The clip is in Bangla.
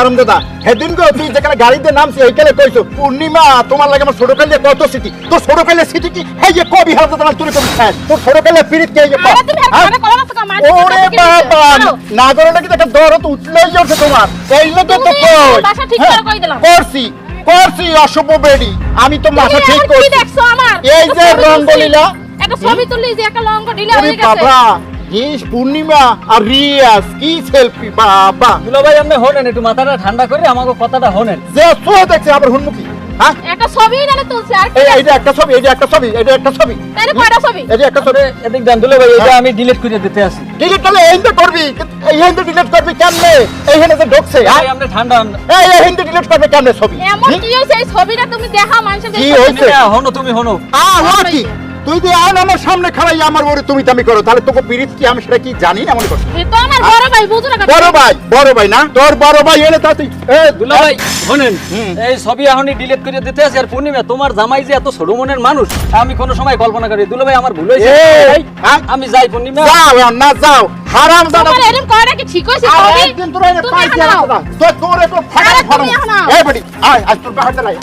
হারামজাদা সেদিন গো তুই যেখানে গাড়িতে নামছি এইখানে কইছো পূর্ণিমা তোমার লাগে আমার ছোট কালে কত স্মৃতি তোর ছোট কালে স্মৃতি কি এই যে কবি হারামজাদা তুই কবি খাস তোর ছোট কালে পিরিত কে যে আরে তুমি ভাবে করো না তো কাম ওরে বাবা না করো নাকি একটা দরদ উঠলেই যাচ্ছে তোমার এই লোকে তো কই বাসা ঠিক করে কই দিলাম করছি অশুভ বেডি আমি তো মাথা ঠিক কি করছি দেখছো আমার এই যে রঙ্গলীলা একটা ছবি তুললি যে একটা লঙ্গ ঢিলা আরে হয়ে গেছে বাবা এই পূর্ণিমা আর রিয়াজ কি সেলফি বাবা দুলা ভাই আপনি হনেন একটু মাথাটা ঠান্ডা করে আমাকে কথাটা হনেন যে সো দেখছে আবার হুনমুখী হ্যাঁ একটা ছবি নালে তুলছে আর এই যে একটা ছবি এই যে একটা ছবি এই যে একটা ছবি তাইলে কয়টা ছবি এই যে একটা ছবি এদিক দেন দুলা ভাই এটা আমি ডিলিট করে দিতে আসি ডিলিট করলে এইটা করবি এই হিন্দু ডিলিট করবি কেমনে এইখানে যে ঢুকছে ভাই আপনি ঠান্ডা হন। এই হিন্দু ডিলিট করবে কেমনে ছবি এমন কি হইছে এই ছবিটা তুমি দেখা মানুষের কি দেখো। হইছে? হনো তুমি হনো কি তুই যে আন আমার সামনে খাড়াই আমার ওরে তুমি তামি করো তাহলে তোকে পিরিত কি আমি সেটা কি জানি না মনে করছি এ তো আমার বড় ভাই বুঝো না বড় ভাই না তোর বড় ভাই এলে তা তুই দুলা ভাই হনেন হুম। এই ছবি এখনই ডিলিট করে দিতে আসি আর পূর্ণিমা তোমার জামাই যে এত ছোট মনের মানুষ আমি কোনো সময় কল্পনা করি দুলা ভাই আমার ভুল হয়েছে এই, হ্যাঁ? আমি যাই পূর্ণিমা যাও না যাও হারাম দাদা তোমার এরকম কয়টা কি ঠিক হইছে ছবি একদিন তোরা এনে তুমি পাইছি এখন আর নাও। তোর একটু ফাটা আরে ফাটা তুমি এখন নাও। এই বড়ি আয় আজ তোর বাহাতে লাই